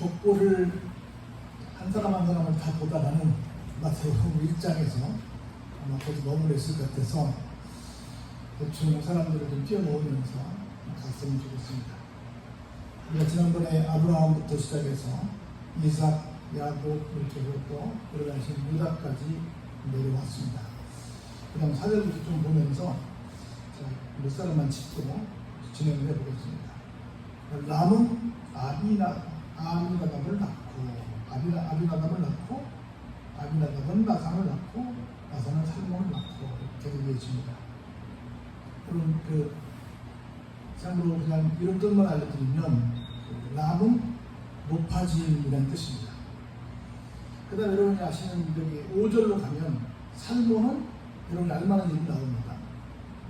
족보를 한 사람 한 사람을 다 보다가는 마태복음 1장에서 아마 거기 머무르실 것 같아서 대충 사람들을 좀 뛰어놓으면서 갔으면 좋겠습니다. 우리가 지난번에 아브라함부터 시작해서 이삭, 야곱 이렇게 또 들어가신 유다까지 내려왔습니다. 그 다음 사절부터 좀 보면서 몇 사람만 짚고 진행을 해보겠습니다. 람은 아미나답을 낳고 아비나답을 낳고 아비나답은 나상을 낳고 나상은 살몬을 낳고 이렇게 되어 있습니다. 그럼 참고로 그냥 이런 뜻만 알려드리면 람은 높아짐이라는 뜻입니다. 그 다음에 여러분이 아시는 여기 5절로 가면 살몬은 여러분이 알만한 일이 나옵니다.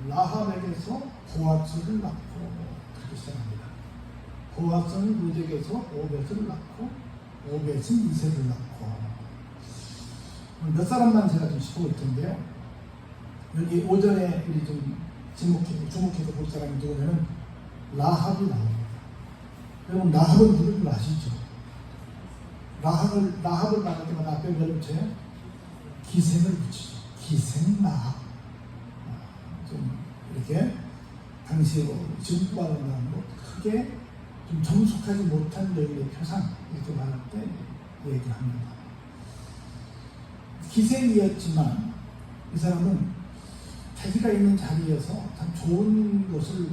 라합에게서 보아스를 낳고 그렇게 시작합니다. 보아스는 루덱에서 오벳을 낳고 오벳은 이세를 낳고 몇 사람만 제가 좀 짚어볼 텐데요. 여기 5절에 우리 좀 주목해서 볼 사람이 누구냐면 라합이 나옵니다. 여러분 라합은 누구인지 아시죠? 라합을 말할 때마다 앞에 뭘 붙여요? 기생을 붙이죠. 기생 라합. 좀 이렇게 당시에 지금과 말하는 크게 좀 정숙하지 못한 여인의 표상 이렇게 말할 때 얘기를 합니다. 기생이었지만 이 사람은 자기가 있는 자리에서 참 좋은 것을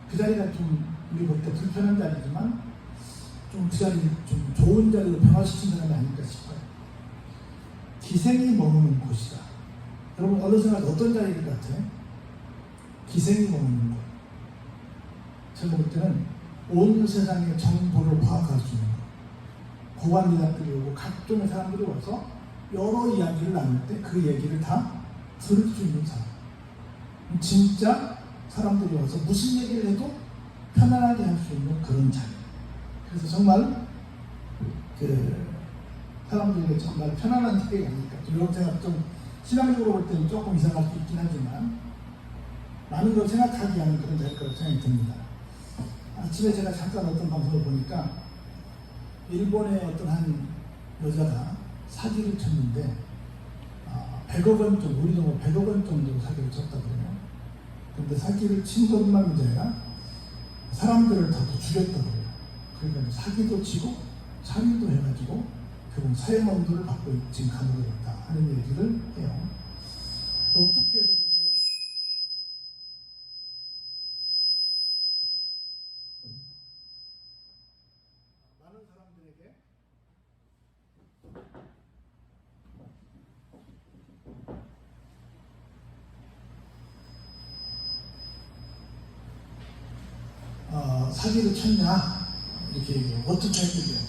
그 자리가 좀 우리 볼 때 불편한 자리지만 좀 그 자리 좀 좋은 자리로 변화시킨 사람이 아닐까 싶어요. 기생이 머무는 곳이다. 여러분 어느 생각 어떤 자리일 것 같아요? 기생이 머무는 곳. 제가 볼 때는 온 세상의 정보를 파악할 수 있는 것. 고관리들이 오고 각종의 사람들이 와서 여러 이야기를 나눌 때 그 얘기를 다 들을 수 있는 사람. 진짜 사람들이 와서 무슨 얘기를 해도 편안하게 할 수 있는 그런 자리. 그래서 정말 사람들에게 정말 편안한 자리가 아닐까. 이런 생각 좀 신앙적으로 볼 때는 조금 이상할 수 있긴 하지만 많은 걸 생각하게 하는 그런 자리일 거라고 생각이 듭니다. 아침에 제가 잠깐 어떤 방송을 보니까 일본의 어떤 한 여자가 사기를 쳤는데 100억 원 정도, 우리 정도 100억 원 정도로 사기를 쳤다고 해요. 그런데 사기를 친 것만 문제가 사람들을 다 또 죽였다고 해요. 그러니까 사기도 치고 살인도 해가지고 결국 사형언도를 받고 지금 감옥에 있다 하는 얘기를 해요. 또 어떻게 해서 많은 사람들에게 사기를 쳤냐 이렇게 얘기해요. 어떻게 했길래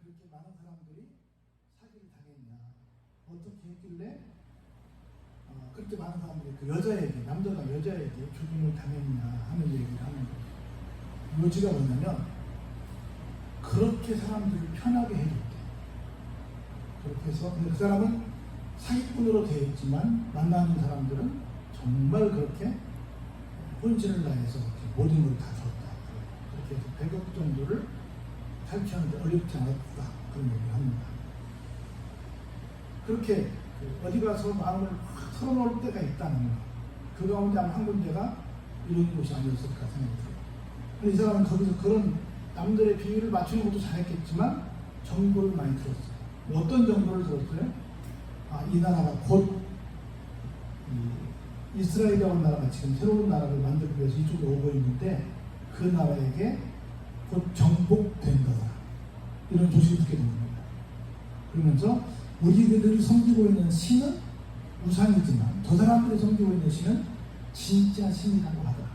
그렇게 많은 사람들이 사기를 당했냐, 어떻게 했길래 그렇게 많은 사람들이 그 여자에게, 남자가 여자에게 죽임을 당했냐 하는 얘기를 하는 거예요. 요지가 뭐냐면 그렇게 사람들을 편하게 해줬대. 그렇게 해서 근데 그 사람은 사기꾼으로 되어 있지만 만나는 사람들은 정말 그렇게 혼신을 다해서 모든 걸 다 줬다. 그렇게 해서 100억 정도를 탈취하는데 어렵지 않았다. 그런 얘기를 합니다. 그렇게 어디 가서 마음을 확 털어놓을 때가 있다는 거. 그 가운데 한 군데가 이런 곳이 아니었을까 생각이 들어요. 근데 이 사람은 거기서 그런 남들의 비유를 맞추는 것도 잘했겠지만 정보를 많이 들었어요. 어떤 정보를 들었어요? 이 나라가 곧 이스라엘이라는 나라가 지금 새로운 나라를 만들기 위해서 이쪽으로 오고 있는데 그 나라에게 곧 정복된다. 이런 소식을 듣게 된 겁니다. 그러면서 우리들이 섬기고 있는 신은 우상이지만 저 사람들이 섬기고 있는 신은 진짜 신이라고 하더라.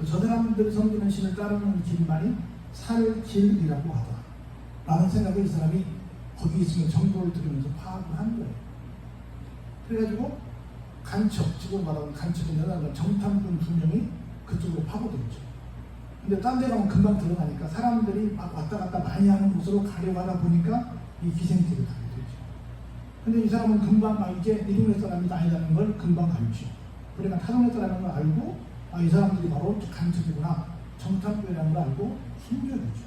저 사람들이 섬기는 신을 따르는 길만이 살 길이라고 하더라. 라는 생각을 이 사람이 거기 있으면 정보를 들으면서 파악을 한 거예요. 그래가지고 간첩, 지금 말하는 간첩이나 정탐꾼 2명이 그쪽으로 파고들었죠. 근데 딴 데 가면 금방 들어가니까 사람들이 막 왔다 갔다 많이 하는 곳으로 가려고 하다 보니까 이 기생길을 가게 되죠. 근데 이 사람은 금방 이게 이 동네 사람이 아니라는 걸 금방 알죠. 그러니까 타 동네 사람인 걸 알고 아, 이 사람들이 바로 간첩이구나, 정탐꾼이라는 걸 알고 숨겨주죠.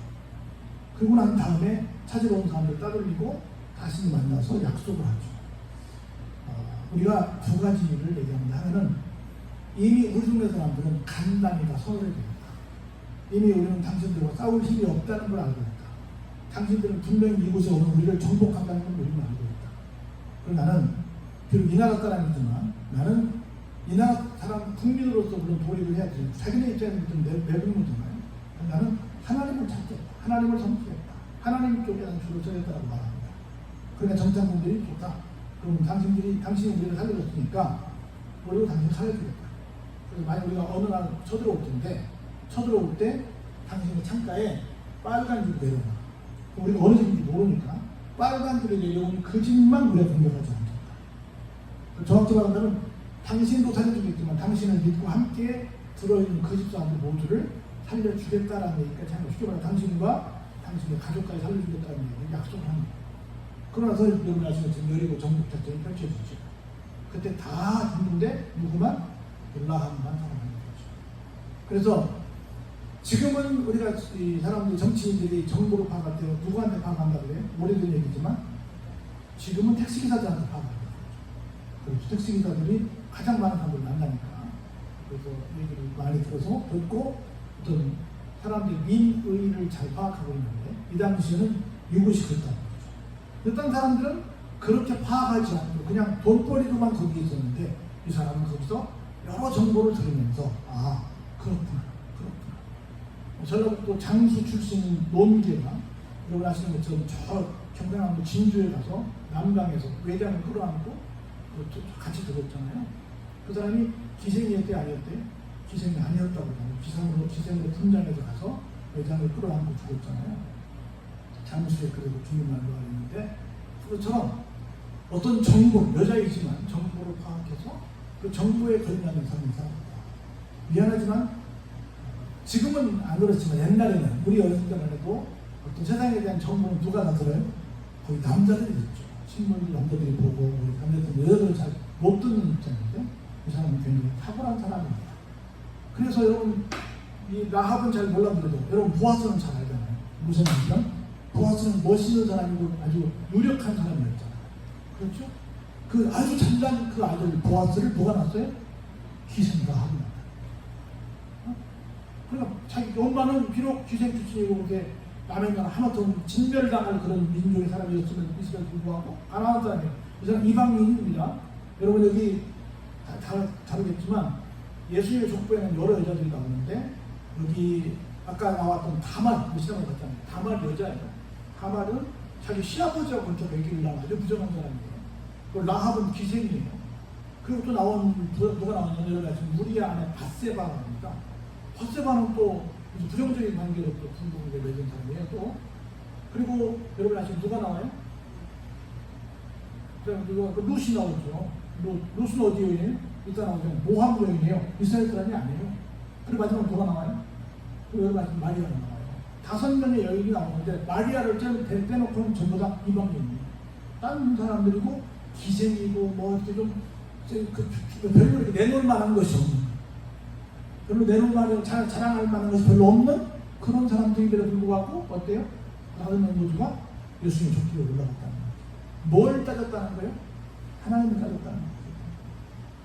그러고 난 다음에 찾으러 온 사람들 따돌리고 다시 만나서 약속을 하죠. 우리가 두 가지를 얘기합니다. 하나는 이미 우리 동네 사람들은 간단히가 서열이 됩니다. 이미 우리는 당신들과 싸울 힘이 없다는 걸 알고 있다. 당신들은 분명히 이곳에 오는 우리를 정복한다는 걸 우리는 알고 있다. 그리고 나는 비록 이 나라 사람이지만 나는 이 나라 사람 국민으로서 물론 도리를 해야지. 자기네 입장에서 좀 내분무잖아요. 나는 하나님을 찾겠다. 하나님을 섬기겠다. 하나님 쪽에 나는 주로 서겠다라고 말합니다. 그러니까 정탐꾼들이 좋다. 그럼 당신이 우리를 살려줬으니까 우리도 당신 살려주겠다. 그래서 만약 우리가 어느 날 쳐들어올 텐데 쳐들어올 때 당신의 창가에 빨간 줄이 내려와. 우리가 어느 집인지 모르니까 빨간 줄이 내려오는 그 집만 우리가 공격하지 않는다. 정확히 말하면 당신도 살려주겠지만 당신을 믿고 함께 들어있는 그 집 사람들 모두를 살려주겠다라는 얘기까지 하는 거죠. 쉽게 말하면 당신과 당신의 가족까지 살려주겠다는 얘기를 약속을 합니다. 그러나서 여러분 아시는 것처럼 여리고 정복 작전이 펼쳐지죠. 그때 다 죽는데 누구만? 라합만 살아가는 거죠. 그래서 지금은 우리가 이 사람들 정치인들이 정보를 파악할 때 누구한테 파악한다고 그래요? 오래된 얘기지만 지금은 택시기사들한테 파악합니다. 그렇죠. 택시기사들이 가장 많은 사람들 만나니까 그래서 얘기를 많이 들어서 듣고 어떤 사람들이 민의를 잘 파악하고 있는데 이 당시에는 이것이 그랬다는 거죠. 어떤 사람들은 그렇게 파악하지 않고 그냥 돈벌이로만 거기에 있었는데 이 사람은 거기서 여러 정보를 들으면서 아 그렇구나. 전라북도 장수 출신 논계가 여러분 아시는 것처럼 저 경상남도 진주에 가서 남강에서 외장을 끌어안고 같이 들었잖아요. 그 사람이 기생이었대 아니었대? 기생이 아니었다고 해요. 기생으로 분장해서 가서 외장을 끌어안고 죽었잖아요. 장수에 그래도 죽는 말로 알고 있는데 그것처럼 어떤 정보, 여자이지만 정보를 파악해서 그 정보에 걸려있는 사람이 살아갑니다. 미안하지만 지금은 안 그렇지만 옛날에는 우리 어렸을 때만 해도 어떤 세상에 대한 정보는 누가 다 들어요? 거의 남자들이 듣죠. 신문을 남자들이 보고 남자들은 여자들은 잘 못 듣는 입장인데 이 사람은 굉장히 탁월한 사람입니다. 그래서 여러분 이 라합은 잘 몰라도 여러분 보아스는 잘 알잖아요. 무슨 말이죠? 보아스는 멋있는 사람이고 아주 유력한 사람이었잖아요. 그렇죠? 그 아주 잠깐 그 아들 보아스를 누가 낳았어요? 기생 라합이 낳았어요. 그러니까 자기 엄마는 비록 기생 출신이고 그렇게 남의 나라 하마터면 진멸당할 그런 민족의 사람이었으면 이스라엘 불구하고 가나안 사람이에요. 이 사람 이방인입니다. 여러분 여기 다 다르겠지만 예수님의 족보에는 여러 여자들이 나오는데 여기 아까 나왔던 다말 시간을 봤잖아요. 다말 여자예요. 다말은 자기 시아버지하고 먼저 얘기를 나와요. 아주 부정한 사람이에요. 그 라합은 기생이에요. 그리고 또 누가 나오냐면 여러분 지금 우리의 아내 밧세바입니다. 밧세바는 또 부정적인 관계로 또 궁극에 맺은 사람이에요. 또 그리고 여러분 아시면 누가 나와요? 그 룻이 나오죠. 룻은 어디 여인이에요? 일단 나오죠. 모함 여인이에요. 이스라엘 사람이 아니에요. 그리고 마지막 누가 나와요? 그리고 여러분 아시면 마리아가 나와요. 5명의 여인이 나오는데 마리아를 빼놓고는 전부 다 이방인이에요. 다른 사람들이고 기생이고 뭐 이렇게 좀 별로 이렇게 내놓을 만한 것이 없는, 별로 내놓을 만한 자랑할 만한 것이 별로 없는 그런 사람들에도 불구하고 어때요? 다른 멤버들가 예수님의 족보에 올라갔다는 거예요. 뭘 따졌다는 거예요? 하나님을 따졌다는 거예요.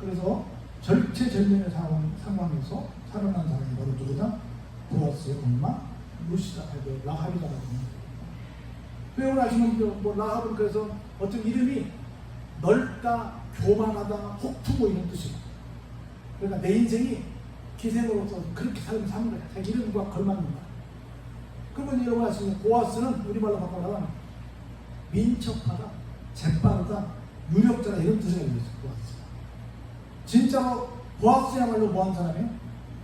그래서 절체절명의 상황에서 살아난 사람이 바로 누구다? 보아스의 엄마 루시다, 라합이다라고 합니다. 여러분 아시면 뭐 라합은 그래서 어떤 이름이 넓다, 교만하다, 혹투고 이런 뜻이에요. 그러니까 내 인생이 기생으로서 그렇게 사는 거야. 자기 이름과 걸맞는 거야. 그러면 여러분 아시면 보아스는 우리말로 바꿔나가면 민첩하다, 재빠르다, 유력자다 이런 뜻을 가지고 있어요. 보아스. 진짜로 보아스야말로 뭐한 사람이에요?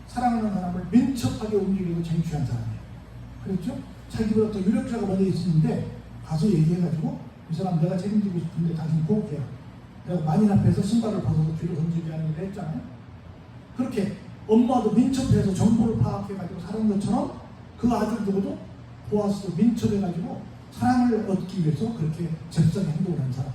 사랑하는 사람을 민첩하게 움직이고 쟁취한 사람이에요. 그렇죠? 자기보다 더 유력자가 먼저 있었는데 가서 얘기해가지고 이 사람 내가 책임지고 싶은데 당신 포기해요. 내가 만인 앞에서 신발을 벗어서 뒤로 던지게 하는 일을 했잖아요. 그렇게 엄마도 민첩해서 정보를 파악해가지고 살은 것처럼 그 아들 누구도 보아스도 민첩해가지고 사랑을 얻기 위해서 그렇게 적절히 행동을 한 사람.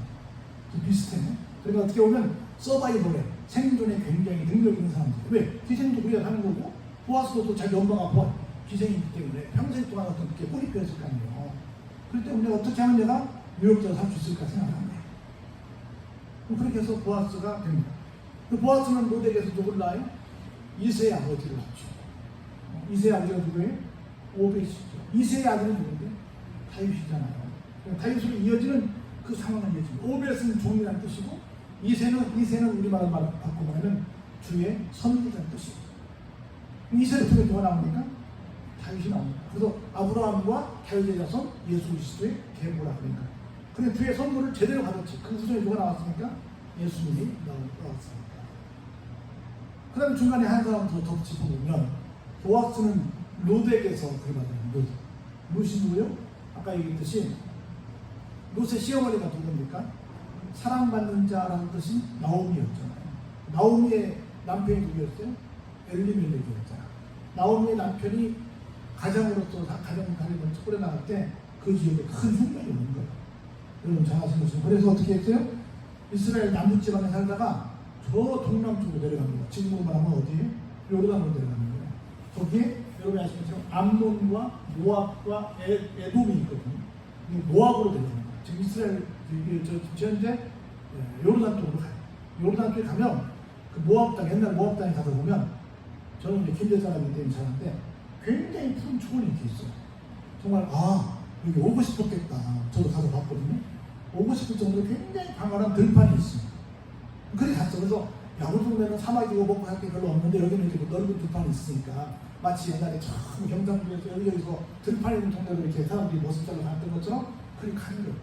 비슷해. 그러니까 어떻게 보면 서바이벌에 생존에 굉장히 능력 있는 사람들. 왜? 기생도 그래야 하는 거고, 보아스도 또 자기 엄마가 기생이기 때문에 평생 동안 어떤 그렇게 꼬리표였을 거 아니에요. 그럴 때 우리가 어떻게 하면 내가 유력자로 살 수 있을까 생각하는 거예요. 그렇게 해서 보아스가 됩니다. 그 보아스는 모델에서 누굴 낳아요? 이세의 아버지를 낳죠. 이세의 아버지가 누구예요? 오벳이죠. 이세의 아들은 누군데? 다윗이잖아요. 다윗으로 이어지는 그 상황을 이어집니다. 오벳은 종이라는 뜻이고, 이세는 우리말로 바꾸면 주의 선지자는 뜻이에요. 이세를 통해 누가 나옵니까? 다윗이 나옵니다. 그래서 아브라함과 다윗의 자손 예수 그리스도의 계보라 그러니까. 그런데 주의 선물을 제대로 받았지. 그 후손이 누가 나왔습니까? 예수님이 나왔습니다. 그 다음에 중간에 한 사람 더 짚어보면, 보아스는 롯에게서 그를 받아요. 롯이 누구요? 아까 얘기했듯이 롯의 시어머니가 누굽니까? 사랑받는 자라는 뜻이 나오미였잖아요. 나오미의 남편이 누구였어요? 엘리멜렉이었잖아요. 나오미의 남편이 가장으로서 가정을 꾸려나갈 때 그 지역에 큰 흉년이 오는 거예요. 여러분 잘 아시는 것처럼. 그래서 어떻게 했어요? 이스라엘 남부지방에 살다가 저 동남쪽으로 내려갑니다. 지금으로 말하면 어디에? 요르단으로 내려가는 거예요. 거기에 여러분이 아시는 것처럼 암몬과 모압과 에돔이 있거든요. 모압으로 내려갑니다. 지금 이스라엘 현재 요르단 쪽으로 가요. 요르단 쪽에 가면 그 모압 땅, 옛날 모압 땅에 가서 보면, 저는 이제 김제 사람이기 때문에 잘하는데 굉장히 푸른 초원이 이렇게 있어요. 정말 여기 오고 싶었겠다. 저도 가서 봤거든요. 오고 싶을 정도로 굉장히 광활한 들판이 있습니다. 그래 갔죠. 그래서 우리 동네는 사막이고 먹고 할 게 별로 없는데 여기는 이렇게 넓은 들판이 있으니까 마치 옛날에 참 경상도에서 여기저기서 들판이 있는 동네로 이렇게 사람들이 모습 잡고 갔던 것처럼 그렇게 가는 거예요.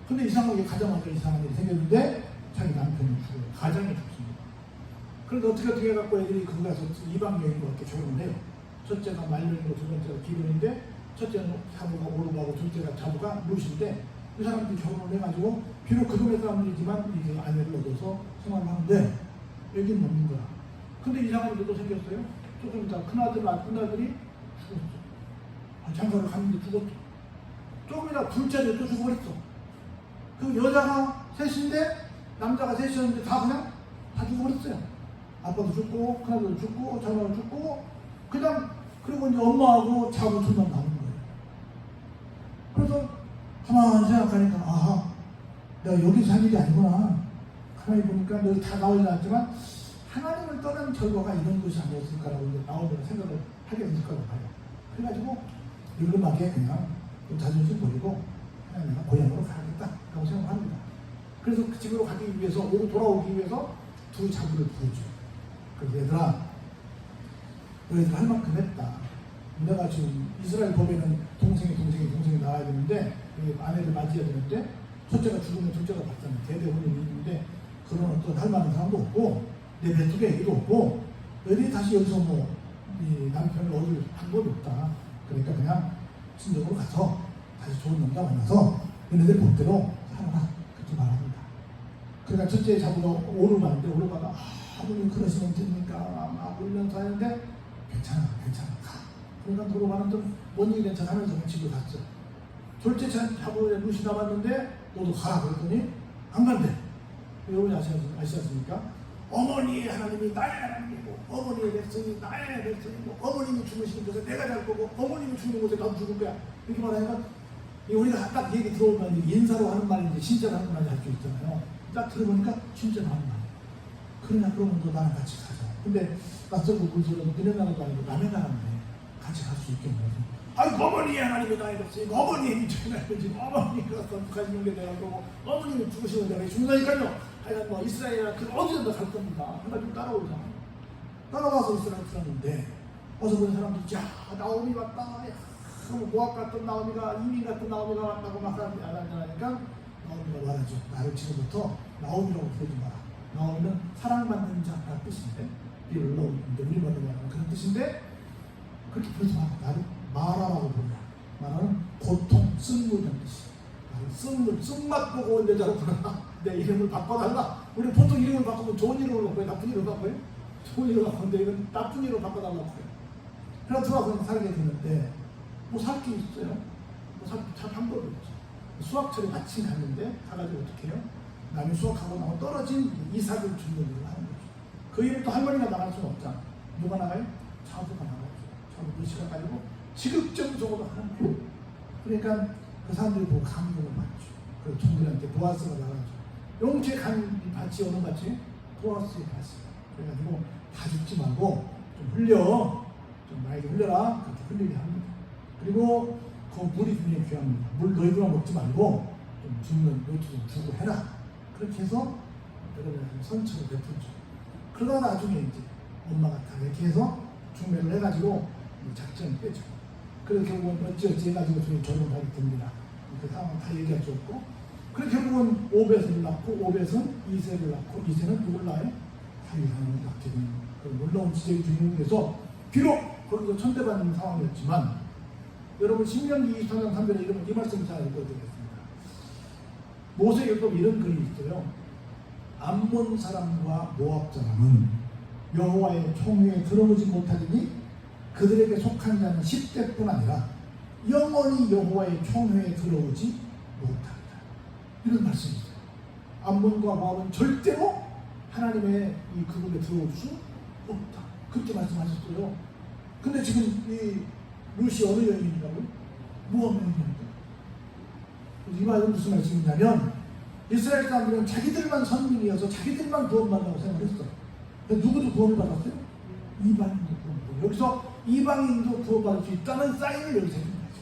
근데 이상하게 가자마자 이상한 일이 생겼는데 자기 남편이 죽어요. 가장이 죽습니다. 그런데 어떻게 해갖고 애들이 그거 가서 이방 여인과 함께 결혼을 해요. 첫째가 말년이고 두 번째가 기론인데, 첫째는 사부가 오르바고 둘째가 자부가 룻인데, 그 사람들이 결혼을 해가지고 비록 그 동네 사람들이지만 이제 아내를 얻어서 생활을 하는데 애기는 없는 거야. 근데 이상한 일도 생겼어요. 조금 있다가 큰아들이 죽었어. 장가를 갔는데 죽었어. 조금 있다가 둘째도 또 죽어버렸어. 그 여자가 셋인데 남자가 셋이었는데 다 그냥 다 죽어버렸어요. 아빠도 죽고 큰아들도 죽고 장가도 죽고 그냥. 그리고 이제 엄마하고 자부 둘만 남은 거예요. 그래서 가만히 생각하니까 내가 여기서 한 일이 아니구나. 가만히 보니까 여기 다 나오진 않지만 하나님을 떠난 결과가 이런 것이 아니었을까라고 이제 나오면 생각을 하게 됐을 거라고 봐요. 그래가지고 늙음하게 그냥 자존심 버리고 그냥 내가 고향으로 가야겠다라고 생각합니다. 그래서 그 집으로 가기 위해서 돌아오기 위해서 두 자부를 부르죠. 그래서 얘들아, 너희들 할 만큼 했다. 내가 지금 이스라엘 법에는 동생이 나와야 되는데 아내를 맞이해야 되는데 첫째가 죽으면 둘째가 받잖아요. 대대혼인이 있는데 그런 어떤 할 만한 사람도 없고 내 뱃속에 애기도 없고 너희들이 다시 여기서 이 남편을 얻을 방법이 없다. 그러니까 그냥 친정으로 가서 다시 좋은 남자 만나서 너희들 본대로 살아라. 그렇게 말합니다. 그러니까 첫째 자부가 오르바가 아버님 그러시면 됩니까? 울면서 하는데 괜찮아 가. 그러니까 돌아가는데 뭔 일이 괜찮아 하면서 집을 갔죠. 둘째 자부에 룻이 남았는데 너도 가라 그랬더니 안 간대. 여러분이 아시겠습니까? 어머니의 하나님이 나의 하나님이고 어머니의 백성이 나의 백성이고 어머님이 죽으시는 곳에 내가 잘 거고 어머님이 죽는 곳에 나도 죽을 거야. 이렇게 말하니까 우리가 딱 얘기 들어오면 인사로 하는 말인지 진짜로 하는 말인지 알 수 있잖아요. 딱 들어보니까 진짜로 하는 말이에요. 그러면 너 나랑 같이 가자. 근데 낯설고 물소리는 너네 나라도 아니고 남의 나라인데 같이 갈 수 있겠냐. 어머니의 하나님이 나의 백성이고 어머니의 미천의 백성이고 어머니가 선택하시는 게 내가 그러고 어머님이 죽으시는 게 내가 죽는다니까요. 하여간 이스라엘이나 그 어디든지 갈 겁니다. 하나님 따라오자. 따라와서 이스라엘 들었는데 어서 보는 사람들이 나오미 왔다. 모압 같은 나오미가 이민 같은 나오미가 왔다고 막 사람들이 알아내니까 나오미가 말하죠. 나를 지금부터 나오미라고 부르지 마라. 나오미는 사랑받는 자라는 뜻인데 빌로우인데 우리말로 말하는 그런 뜻인데 그렇게 부르지 마라. 나를 마라라고 부르라. 마라는 고통, 쓴물이라는 뜻이에요. 쓴맛 보고 온 여자로 부르라. 내 이름을 바꿔달라. 우리 보통 이름을 바꾸면 좋은 이름으로 바꿔요? 나쁜 이름으로 바꿔요? 좋은 이름으로 바꾸는데 이건 나쁜 이름으로 바꿔달라고 해요. 그래서 들어와서 살게 되는데 살 게 있어요? 살 방법이 없죠. 수학처럼 마침 갔는데 가가지고 어떻게 해요? 남이 수학하고 나면 떨어진 이삭을 주는 일을 하는 거죠. 그 일은 또 할머니가 나갈 수는 없잖아. 누가 나가요? 차부가 나가죠. 차부 시간 가지고 지극정성으로 하는 거예요. 그러니까 그 사람들이 보고 감동을 받죠. 그 종들한테 보아스가 나가죠. 용체 간 밭이 어느 밭이? 보아스의 밭이에요. 그래가지고 다 죽지 말고 좀 흘려, 좀 많이 흘려라. 그렇게 흘리게 합니다. 그리고 그 물이 굉장히 귀합니다. 물 너희들만 먹지 말고 좀 죽는 노트 좀 주고 해라. 그렇게 해서 여러분이 선처를 베풀죠. 그러다 나중에 이제 엄마가 다 이렇게 해서 중매를 해가지고 작전을 빼죠. 그래서 결국은 어찌어찌 해가지고 저희 결혼하게 됩니다. 그 상황 다 얘기할 수 없고. 그래서 결국은 오벳을 낳고 오벳은 이세를 낳고 이세는 누굴 낳아요? 다윗을 낳게 되는 그런 놀라운 지적이 주인공에서 비록 거기서 천대받는 상황이었지만 여러분 신명기 24장 3절에 이러면 이 말씀 잘 읽어드리겠습니다. 모세율법 이런 글이 있어요. 암몬 사람과 모압 사람은 여호와의 총회에 들어오지 못하리니 그들에게 속한 자는 10대뿐 아니라 영원히 여호와의 총회에 들어오지 못하리라. 이런 말씀이 있어요. 암몬과 모압은 절대로 하나님의 이 그룹에 들어올 수 없다. 그렇게 말씀하셨어요. 근데 지금 이 룻이 어느 여인이라고요? 모압 여인입니다. 이 말은 무슨 말씀이냐면 이스라엘 사람들은 자기들만 선민이어서 자기들만 구원받는다고 생각했어. 누구도 구원을 받았어요? 이방인도 구원받았어요. 여기서 이방인도 구원받을 수 있다는 사인을 여기서 해준 거죠.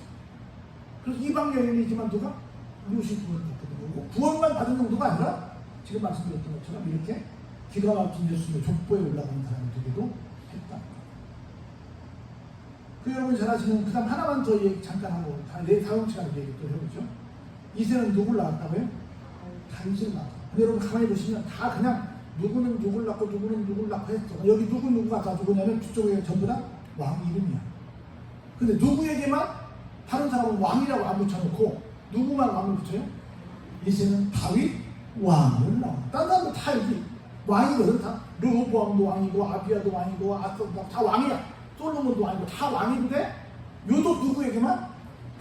그래서 이방 여인이지만 누가? 룻이 구원받는 거고 구원만 받은 정도가 아니라 지금 말씀드렸던 것처럼 이렇게 기가 막힌 예수님의 족보에 올라가는 사람이 되기도 했다. 그 여러분 잘 아시는 그 다음 하나만 더 얘기 잠깐 하고 내 다음 시간에 얘기 또 해보죠. 이세는 누굴 낳았다고요? 다윗을 낳았다. 근데 여러분 가만히 보시면 다 그냥 누구는 누굴 낳고 누구는 누굴 낳고 했어. 여기 누구가 다 누구냐면 뒤쪽에 전부 다 왕 이름이야. 근데 누구에게만 다른 사람은 왕이라고 안 붙여놓고 누구만 왕을 붙여요? 이세는 다윗 왕을 낳아. 다른 사람들 다 여기 왕이거든. 다 르호보암도 왕이고 아비야도 왕이고 아스도 다 왕이야. 솔로몬도 왕이고 다 왕인데 유독 누구에게만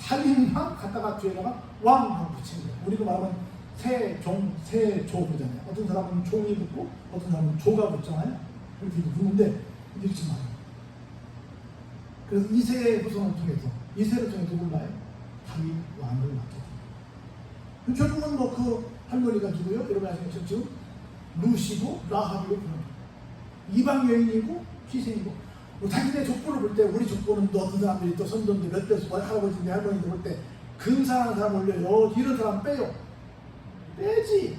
다윗만 갖다가 뒤에다가 왕하고 붙이는 거야. 우리가 말하면 세종, 세조 그러잖아요. 어떤 사람은 종이 붙고 어떤 사람은 조가 붙잖아요. 이렇게 붙는데 이렇게 말해요. 그래서 이세의 후손을 통해서 이세를 통해 누굴 낳아요? 다윗 왕을 낳게 돼요. 결국은 뭐 그 할머니가 누구요? 여러분 아시겠죠? 지금 루시고 라합이고 그런 이방 여인이고 희생이고 뭐 자기네 족보를 볼 때 우리 족보는 또 어떤 사람들이 또 선전들 몇 대수 할아버지인데 할머니들 볼 때 근사한 사람 올려요. 이런 사람 빼요. 빼지.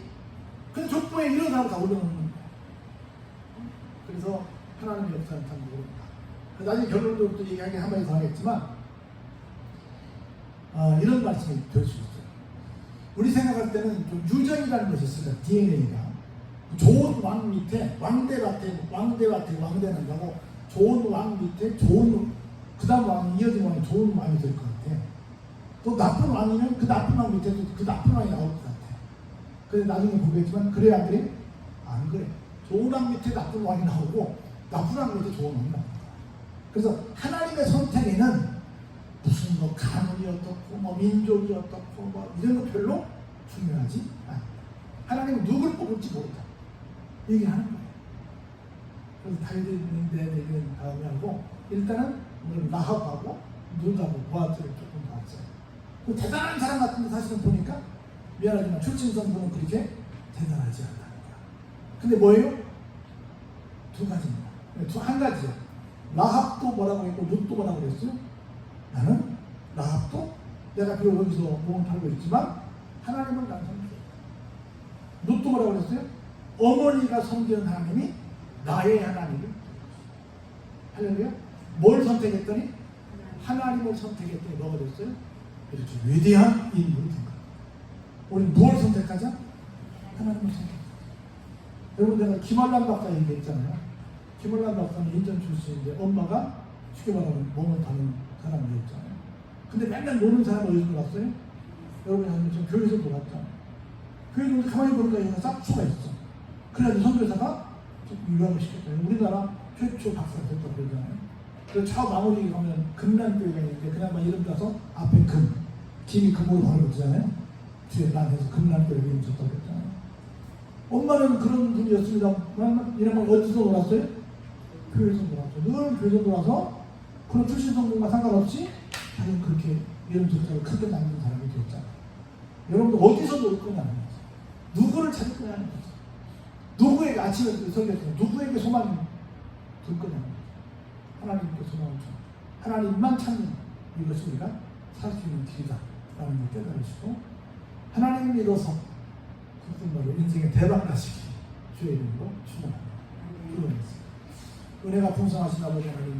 근데 족보에 이런 사람 다 올려놓는 거예요. 그래서 하나님의 역사는 참 모릅니다. 나중에 결론적으로 또 얘기하기 한마디 더 하겠지만 이런 말씀이 될 수 있어요. 우리 생각할 때는 좀 유전이라는 것이 있어요. DNA가 좋은 왕 밑에 왕대밭에 왕대는 거고 좋은 왕 밑에 좋은 그 다음 왕이 이어진 왕이 좋은 왕이 될 것 같아. 또 나쁜 왕이면 그 나쁜 왕 밑에도 그 나쁜 왕이 나올 것 같아. 그래서 나중에 보겠지만 그래 안 그래? 안 그래. 좋은 왕 밑에 나쁜 왕이 나오고 나쁜 왕 밑에 좋은 왕이 나옵니다. 그래서 하나님의 선택에는 무슨 뭐 가문이 어떻고 뭐 민족이 어떻고 뭐 이런 거 별로 중요하지 않아요. 하나님은 누굴 뽑을지 모르다 얘기하는 거예요. 그래서 다윗의 얘기는 다음에 하고 일단은 오늘 라합하고 룻하고 보아스를 조금 봤어요. 그 대단한 사람 같은데 사실은 보니까 미안하지만 출신성분은 그렇게 대단하지 않다는 거야. 근데 뭐예요? 두 가지입니다. 한 가지요. 라합도 뭐라고 했고 룻도 뭐라고 그랬어요? 나는 라합도 내가 비록 여기서 몸을 팔고 있지만 하나님은 난 섬겨. 룻도 뭐라고 그랬어요? 어머니가 섬기는 하나님이 나의 하나님을 할렐루야. 뭘 선택했더니 하나님을 선택했더니 뭐가 됐어요? 이렇게 위대한 인물이 된 거예요. 우리는 무엇을 선택하자? 하나님을 선택하자. 여러분 내가 김한란 박사 얘기했잖아요. 김한란 박사는 인천 출신인데 엄마가 쉽게 말하면 몸을 타는 사람이었잖아요. 근데 맨날 노는 사람은 어디서 놀았어요? 여러분이 아시면 좀 교회에서 놀았잖아요. 교회에 가만히 보니까 얘가 싹수가 있어. 그래가지고 선교사가 유학을 시켰잖아요. 우리나라 최초 박사가 됐다고 그러잖아요. 그래서 저 마무리 가면 금란교회가 있는데 그나마 이름 따서 앞에 금, 김이 금으로 바로 붙잖아요. 뒤에 란해서 금란교회 이름 줬다고 그랬잖아요. 엄마는 그런 분이었습니다만 이러면 어디서 놀았어요? 교회에서 놀았죠. 늘 교회에서 놀아서 그런 출신 성공과 상관없이 자기는 그렇게 이름 석자를 크게 남긴 사람이 되었잖아요. 여러분들 어디서 놀 거냐는 거죠. 누구를 찾을 거냐는 거죠. 누구에게 아침에 설교했어요. 누구에게 소망이 들 거냐는 거죠. 하나님께 소망을 줘. 하나님만 찾는 이것이 우리가 살 수 있는 길이다라는 걸 깨달으시고 하나님을 믿어서 정말로 인생의 대박 나시기 주의 이름으로 축원합니다. 은혜가 풍성하신 아버지 하나님.